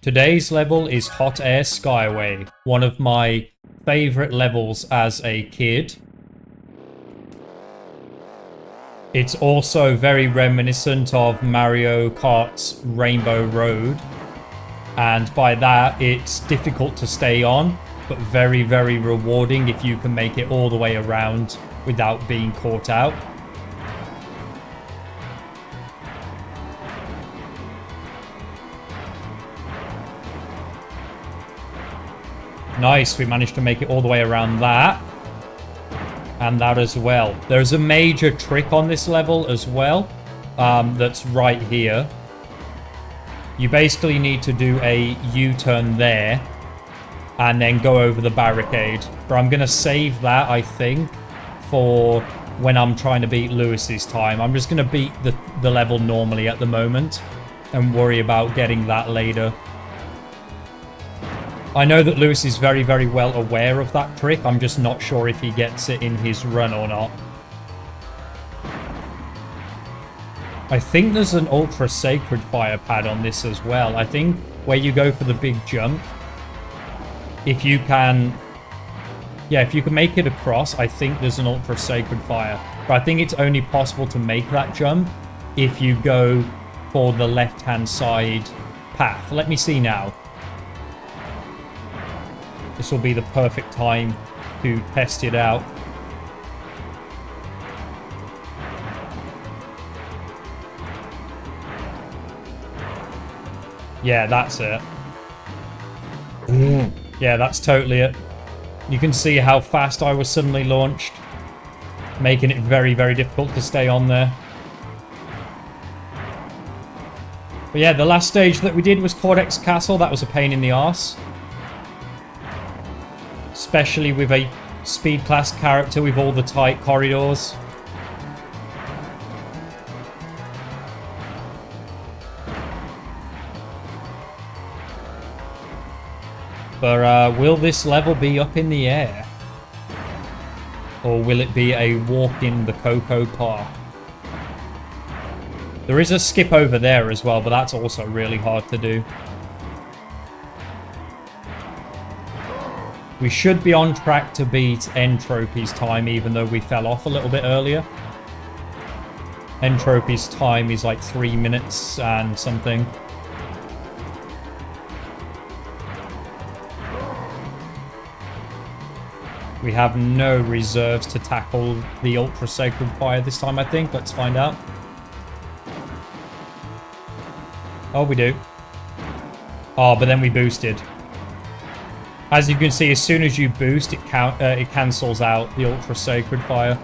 Today's level is Hot Air Skyway, one of my favorite levels as a kid. It's also very reminiscent of Mario Kart's Rainbow Road. And by that, it's difficult to stay on, but very, very rewarding if you can make it all the way around without being caught out. Nice, we managed to make it all the way around that. And that as well. There's a major trick on this level as well, that's right here. You basically need to do a U-turn there, and then go over the barricade. But I'm going to save that, I think, for when I'm trying to beat Lewis's time. I'm just going to beat the level normally at the moment, and worry about getting that later. I know that Lewis is very, very well aware of that trick. I'm just not sure if he gets it in his run or not. I think there's an Ultra Sacred Fire pad on this as well. I think where you go for the big jump, if you can... Yeah, if you can make it across, I think there's an Ultra Sacred Fire. But I think it's only possible to make that jump if you go for the left-hand side path. Let me see now. This will be the perfect time to test it out. Yeah, that's it. Yeah, that's totally it. You can see how fast I was suddenly launched, making it very, very difficult to stay on there. But yeah, the last stage that we did was Cortex Castle. That was a pain in the arse. Especially with a speed class character with all the tight corridors. But will this level be up in the air? Or will it be a walk in the Cocoa Park? There is a skip over there as well, but that's also really hard to do. We should be on track to beat Entropy's time, even though we fell off a little bit earlier. Entropy's time is like 3 minutes and something. We have no reserves to tackle the Ultra Sacred Fire this time, I think. Let's find out. Oh, we do. Oh, but then we boosted. As you can see, as soon as you boost, it cancels out the Ultra Sacred Fire.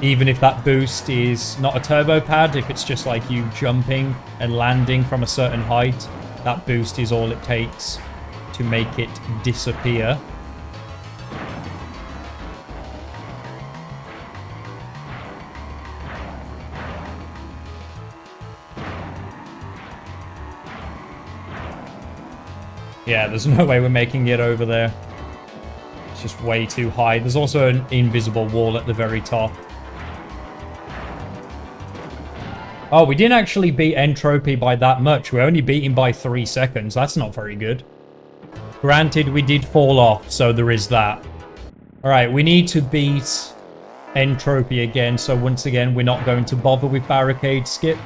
Even if that boost is not a turbo pad, if it's just like you jumping and landing from a certain height, that boost is all it takes to make it disappear. Yeah, there's no way we're making it over there. It's just way too high. There's also an invisible wall at the very top. Oh, we didn't actually beat Entropy by that much. We only beat him by 3 seconds. That's not very good. Granted, we did fall off, so there is that. Alright, we need to beat Entropy again. So once again, we're not going to bother with Barricade Skip.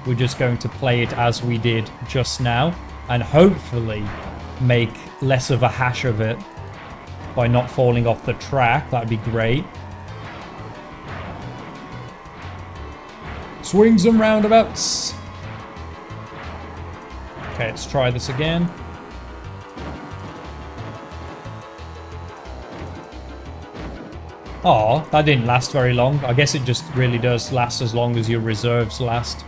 We're just going to play it as we did just now. And hopefully make less of a hash of it by not falling off the track. That'd be great. Swings and roundabouts. Okay, let's try this again. Oh, that didn't last very long. I guess it just really does last as long as your reserves last.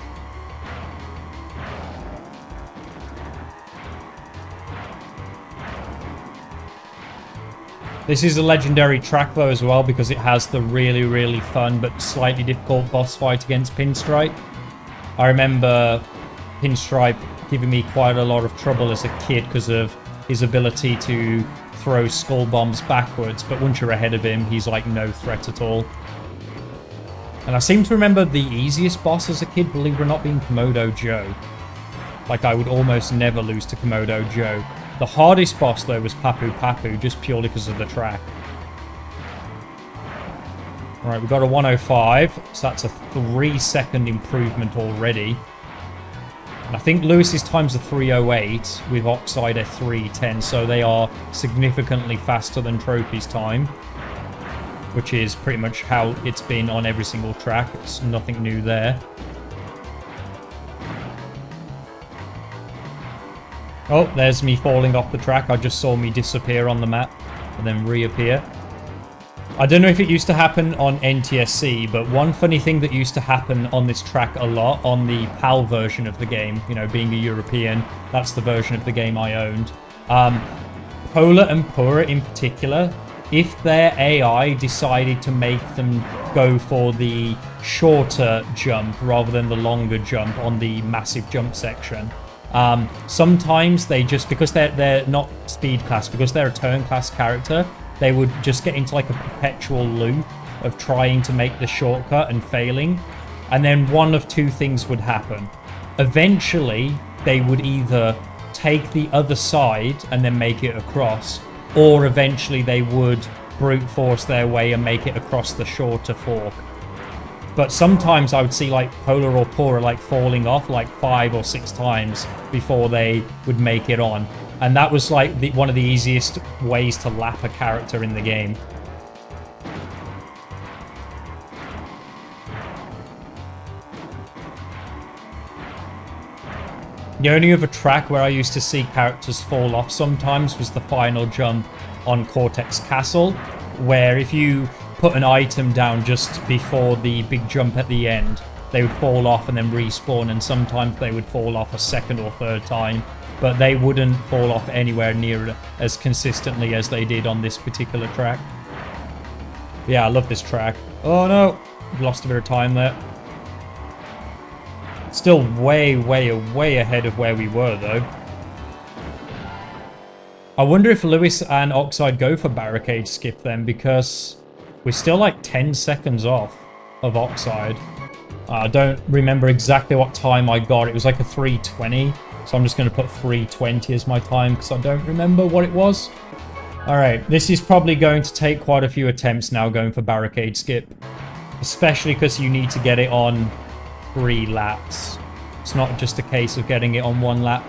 This is a legendary track though as well, because it has the really, really fun but slightly difficult boss fight against Pinstripe. I remember Pinstripe giving me quite a lot of trouble as a kid because of his ability to throw skull bombs backwards, but once you're ahead of him, he's like no threat at all. And I seem to remember the easiest boss as a kid, believe it or not, being Komodo Joe. Like, I would almost never lose to Komodo Joe. The hardest boss, though, was Papu Papu, just purely because of the track. Alright, we got a 105, so that's a 3-second improvement already. And I think Lewis's time's a 308, with Oxide a 310, so they are significantly faster than Tropy's time. Which is pretty much how it's been on every single track. It's nothing new there. Oh, there's me falling off the track. I just saw me disappear on the map and then reappear. I don't know if it used to happen on NTSC, but one funny thing that used to happen on this track a lot on the PAL version of the game, you know, being a European, that's the version of the game I owned. Polar and Pura in particular, if their AI decided to make them go for the shorter jump rather than the longer jump on the massive jump section, sometimes they just, because they're not speed class, because they're a turn class character, they would just get into like a perpetual loop of trying to make the shortcut and failing. And then one of two things would happen. Eventually, they would either take the other side and then make it across, or eventually they would brute force their way and make it across the shorter fork. But sometimes I would see like Polar or Pura like falling off like 5 or 6 times before they would make it on. And that was like one of the easiest ways to lap a character in the game. The only other track where I used to see characters fall off sometimes was the final jump on Cortex Castle, where if you put an item down just before the big jump at the end, they would fall off and then respawn, and sometimes they would fall off a second or third time, but they wouldn't fall off anywhere near as consistently as they did on this particular track. Yeah, I love this track. Oh no, lost a bit of time there. Still way ahead of where we were, though. I wonder if Lewis and Oxide go for barricade skip then, because we're still like 10 seconds off of Oxide. I don't remember exactly what time I got. It was like a 3:20, so I'm just going to put 3:20 as my time because I don't remember what it was. Alright, this is probably going to take quite a few attempts now going for barricade skip, especially because you need to get it on 3 laps. It's not just a case of getting it on 1 lap.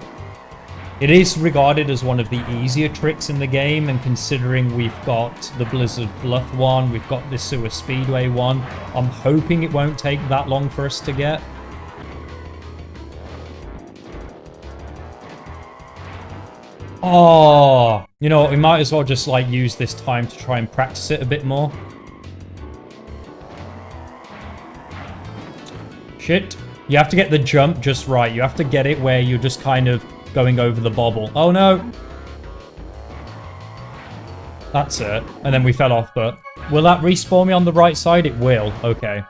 It is regarded as one of the easier tricks in the game, and considering we've got the Blizzard Bluff one, we've got the Sewer Speedway one, I'm hoping it won't take that long for us to get. Oh, you know, we might as well just like use this time to try and practice it a bit more. Shit. You have to get the jump just right. You have to get it where you're just kind of going over the bobble. Oh no. That's it. And then we fell off, but will that respawn me on the right side? It will. Okay.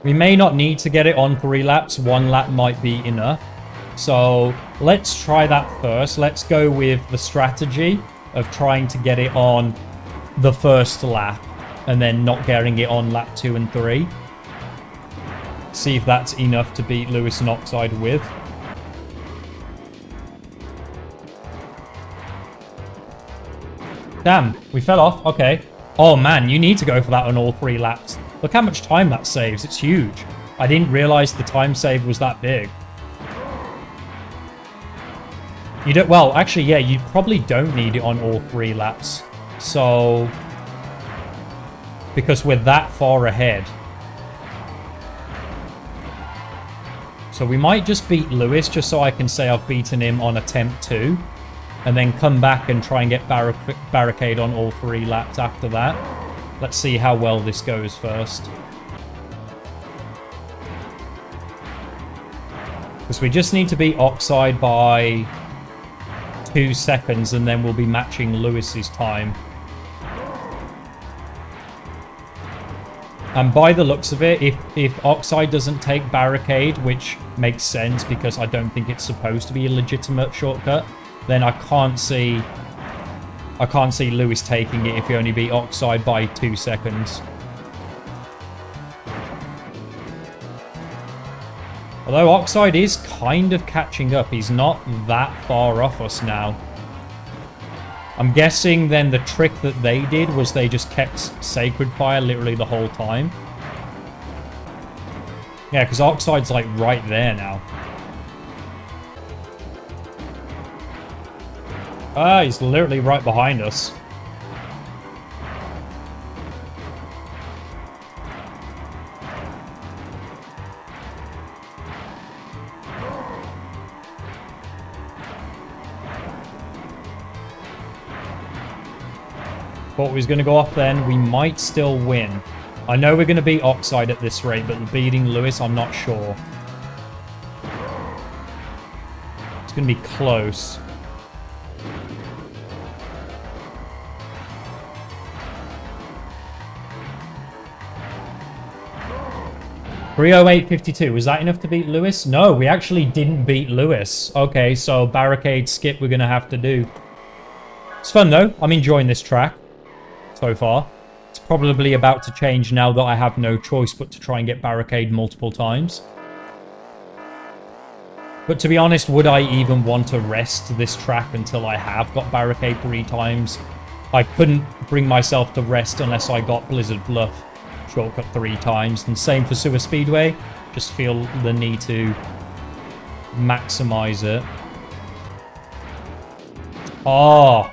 We may not need to get it on 3 laps. 1 lap might be enough. So let's try that first. Let's go with the strategy of trying to get it on the first lap and then not getting it on lap 2 and 3. See if that's enough to beat Lewis and Oxide with. Damn, we fell off. Okay. Oh man, you need to go for that on all 3 laps. Look how much time that saves. It's huge. I didn't realize the time save was that big. You don't, well, actually, yeah, you probably don't need it on all 3 laps. So, because we're that far ahead. So we might just beat Lewis, just so I can say I've beaten him on attempt 2. And then come back and try and get barricade on all 3 laps after that. Let's see how well this goes first. Because we just need to beat Oxide by 2 seconds, and then we'll be matching Lewis's time. And by the looks of it, if Oxide doesn't take barricade, which makes sense because I don't think it's supposed to be a legitimate shortcut, then I can't see Lewis taking it if he only beat Oxide by 2 seconds. Although Oxide is kind of catching up. He's not that far off us now. I'm guessing then the trick that they did was they just kept Sacred Fire literally the whole time. Yeah, because Oxide's like right there now. Ah, he's literally right behind us. Thought we was going to go off then. We might still win. I know we're going to beat Oxide at this rate, but beating Lewis, I'm not sure. It's going to be close. .308.52. Was that enough to beat Lewis? No, we actually didn't beat Lewis. Okay, so barricade skip we're going to have to do. It's fun though. I'm enjoying this track so far. It's probably about to change now that I have no choice but to try and get barricade multiple times. But to be honest, would I even want to rest this track until I have got barricade 3 times? I couldn't bring myself to rest unless I got Blizzard Bluff shortcut 3 times. And same for Sewer Speedway. Just feel the need to maximize it. Oh.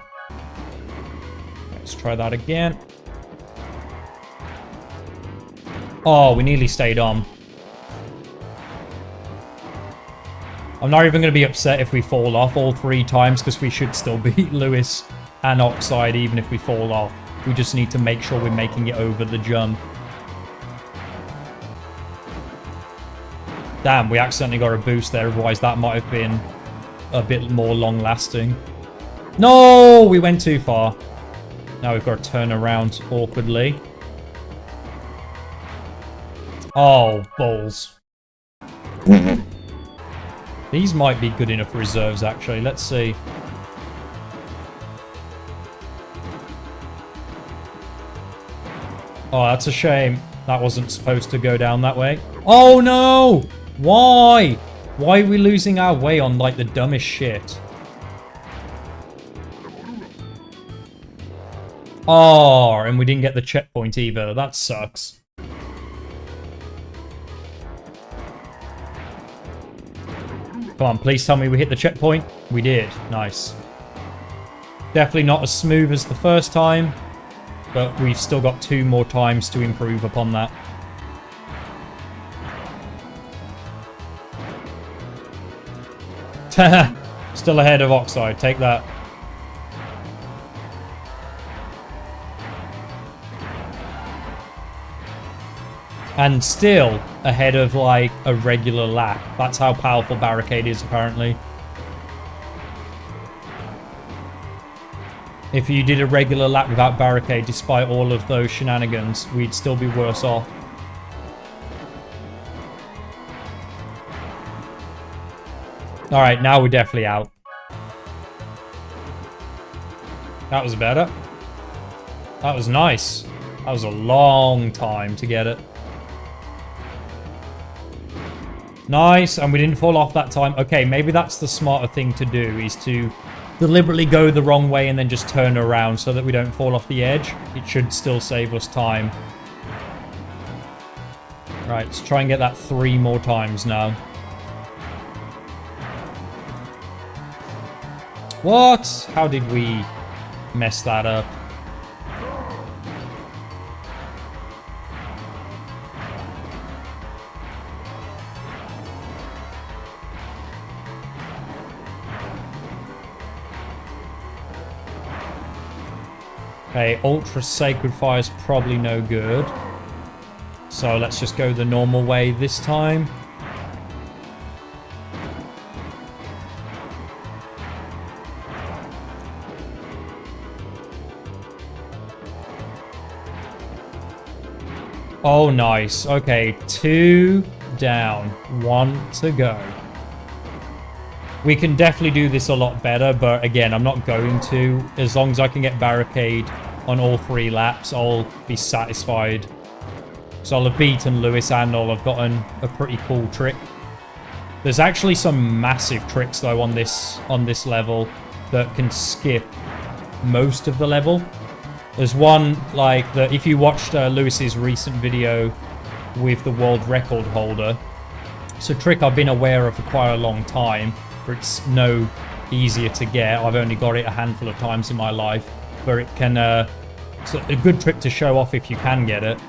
Let's try that again. Oh, we nearly stayed on. I'm not even going to be upset if we fall off all 3 times because we should still beat Lewis and Oxide even if we fall off. We just need to make sure we're making it over the jump. Damn, we accidentally got a boost there. Otherwise, that might have been a bit more long-lasting. No! We went too far. Now we've got to turn around awkwardly. Oh, balls. These might be good enough reserves, actually. Let's see. Oh, that's a shame. That wasn't supposed to go down that way. Oh, no! Why? Why are we losing our way on, like, the dumbest shit? Oh, and we didn't get the checkpoint either. That sucks. Come on, please tell me we hit the checkpoint. We did. Nice. Definitely not as smooth as the first time, but we've still got 2 more times to improve upon that. Still ahead of Oxide. Take that. And still ahead of, like, a regular lap. That's how powerful barricade is, apparently. If you did a regular lap without barricade, despite all of those shenanigans, we'd still be worse off. Alright, now we're definitely out. That was better. That was nice. That was a long time to get it. Nice, and we didn't fall off that time. Okay, maybe that's the smarter thing to do, is to deliberately go the wrong way and then just turn around so that we don't fall off the edge. It should still save us time. Right, let's try and get that 3 more times now. What? How did we mess that up? Okay, Ultra Sacred Fire is probably no good. So let's just go the normal way this time. Oh, nice. Okay, 2 down, 1 to go. We can definitely do this a lot better, but again, I'm not going to. As long as I can get barricade on all 3 laps, I'll be satisfied. So I'll have beaten Lewis and I'll have gotten a pretty cool trick. There's actually some massive tricks though on this level that can skip most of the level. There's one like that if you watched Lewis's recent video with the world record holder. It's a trick I've been aware of for quite a long time, but it's no easier to get. I've only got it a handful of times in my life, but it can it's a good trick to show off if you can get it.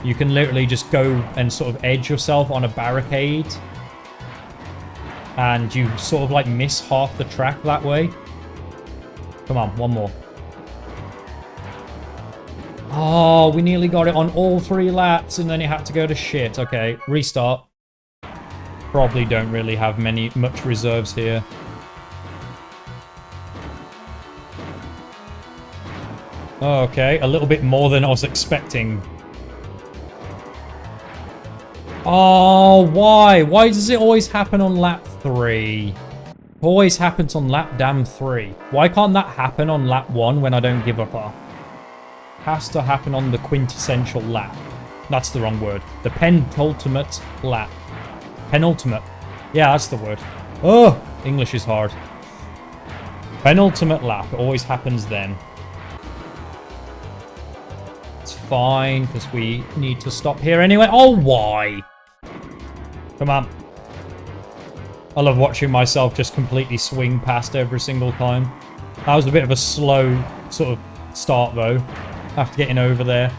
You can literally just go and sort of edge yourself on a barricade, and you sort of like miss half the track that way. Come on, one more. Oh, we nearly got it on all 3 laps, and then it had to go to shit. Okay, restart. Probably don't really have much reserves here. Okay, a little bit more than I was expecting. Oh, why? Why does it always happen on lap 3? It always happens on lap damn 3. Why can't that happen on lap 1 when I don't give up? Has to happen on the quintessential lap. That's the wrong word. The penultimate lap. Penultimate. Yeah, that's the word. Oh, English is hard. Penultimate lap. It always happens then. It's fine, because we need to stop here anyway. Oh, why? Come on. I love watching myself just completely swing past every single time. That was a bit of a slow sort of start, though. After getting over there.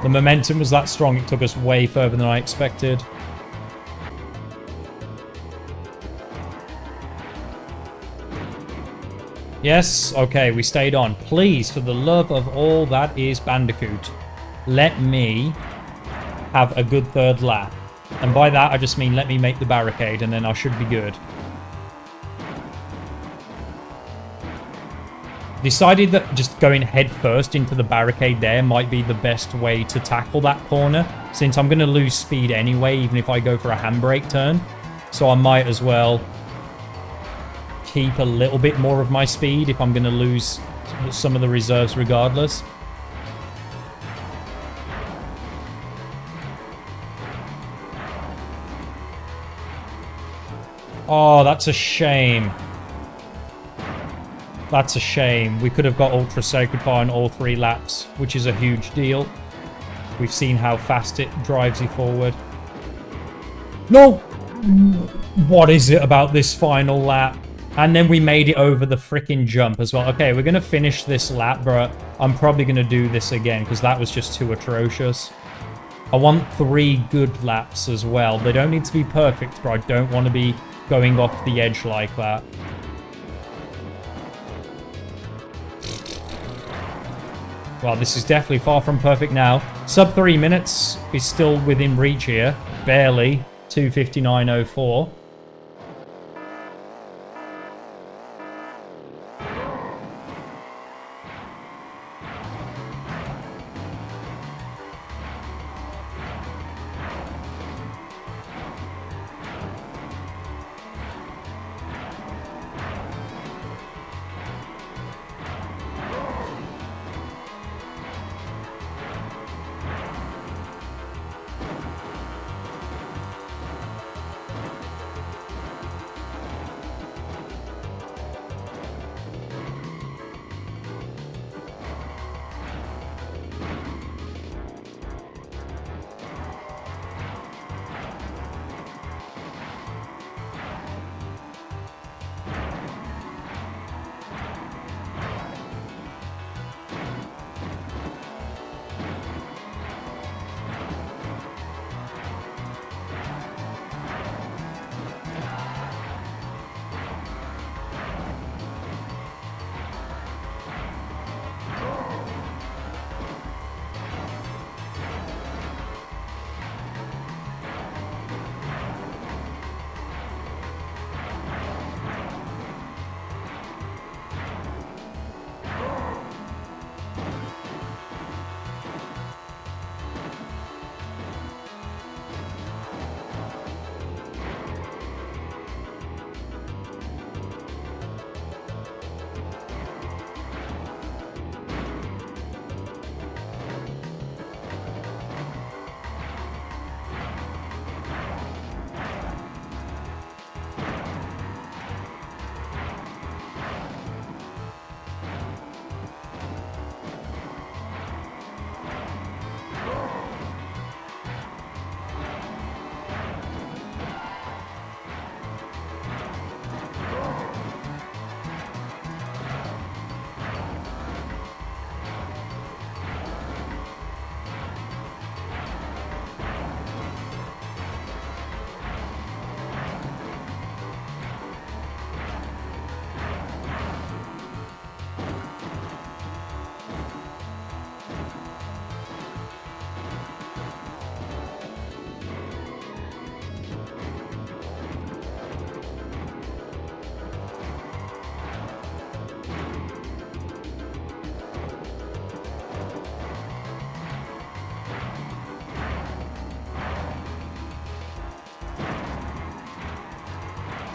The momentum was that strong, it took us way further than I expected. Yes, okay, we stayed on. Please, for the love of all that is Bandicoot, let me have a good 3rd lap. And by that, I just mean let me make the barricade, and then I should be good. Decided that just going head first into the barricade there might be the best way to tackle that corner, since I'm going to lose speed anyway, even if I go for a handbrake turn. So I might as well keep a little bit more of my speed if I'm going to lose some of the reserves regardless. Oh, that's a shame. That's a shame. We could have got Ultra Sacred Fire on all 3 laps, which is a huge deal. We've seen how fast it drives you forward. No! What is it about this final lap? And then we made it over the freaking jump as well. Okay, we're going to finish this lap, but I'm probably going to do this again because that was just too atrocious. I want 3 good laps as well. They don't need to be perfect, but I don't want to be going off the edge like that. Well, this is definitely far from perfect now. Sub 3 minutes is still within reach here. Barely. 2:59.04.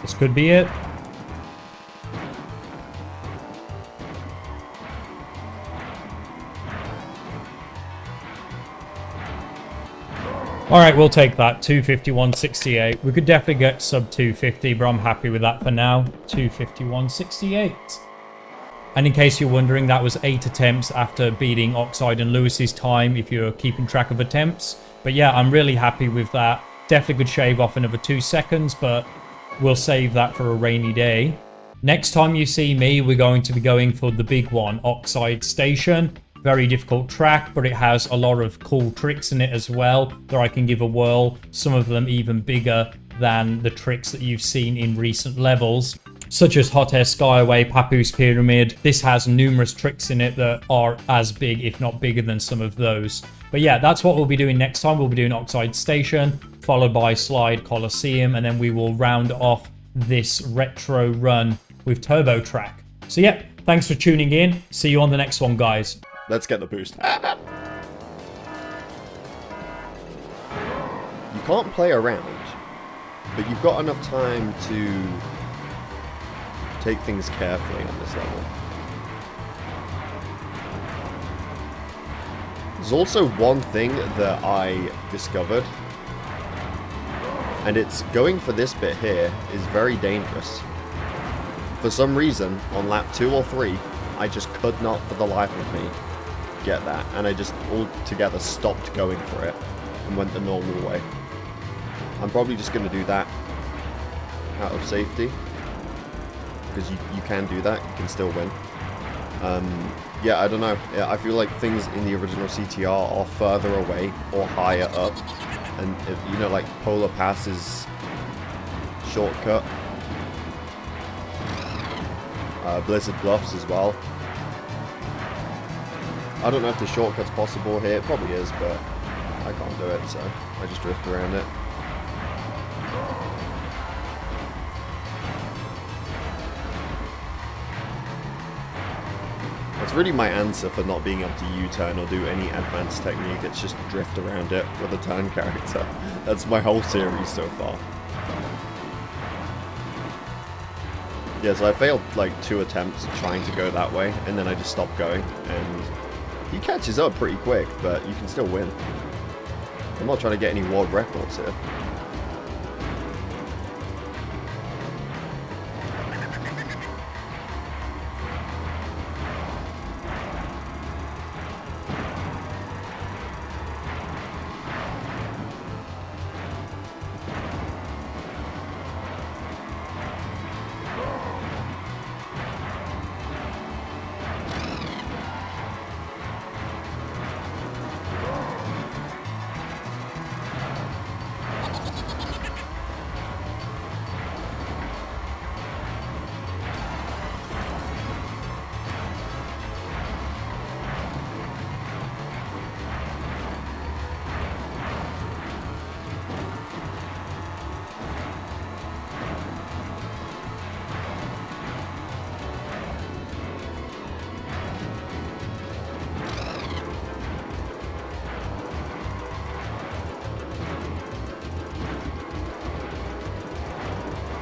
This could be it. Alright, we'll take that. 251.68. We could definitely get sub 250, but I'm happy with that for now. 251.68. And in case you're wondering, that was 8 attempts after beating Oxide and Lewis's time, if you're keeping track of attempts. But yeah, I'm really happy with that. Definitely could shave off another 2 seconds, but we'll save that for a rainy day. Next time you see me, we're going to be going for the big one, Oxide Station. Very difficult track, but it has a lot of cool tricks in it as well that I can give a whirl. Some of them even bigger than the tricks that you've seen in recent levels, such as Hot Air Skyway, Papoose Pyramid. This has numerous tricks in it that are as big, if not bigger than some of those. But yeah, that's what we'll be doing next time. We'll be doing Oxide Station, followed by Slide Coliseum, and then we will round off this retro run with Turbo Track. So yeah, thanks for tuning in. See you on the next one, guys. Let's get the boost. You can't play around, but you've got enough time to take things carefully on this level. There's also one thing that I discovered, and it's going for this bit here is very dangerous. For some reason, on lap 2 or 3, I just could not for the life of me get that, and I just altogether stopped going for it and went the normal way. I'm probably just going to do that out of safety, because you can do that, you can still win. Yeah, I don't know. Yeah, I feel like things in the original CTR are further away or higher up, and you know, like Polar Pass's shortcut, Blizzard Bluffs as well. I don't know if the shortcut's possible here. It probably is, but I can't do it, so I just drift around it. That's really my answer for not being able to U-turn or do any advanced technique. It's just drift around it with a turn character. That's my whole series so far. Yeah, so I failed like 2 attempts trying to go that way, and then I just stopped going, and he catches up pretty quick, but you can still win. I'm not trying to get any world records here.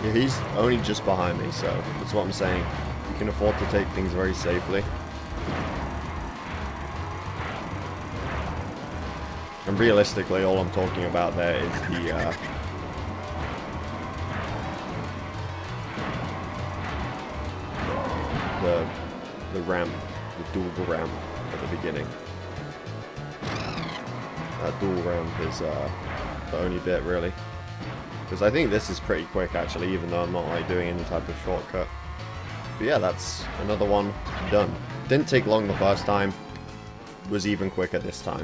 Yeah, he's only just behind me, so that's what I'm saying. You can afford to take things very safely. And realistically, all I'm talking about there is the ramp, the dual ramp at the beginning. That dual ramp is the only bit, really. Because I think this is pretty quick, actually, even though I'm not like doing any type of shortcut. But yeah, that's another one done. Didn't take long the first time. Was even quicker this time.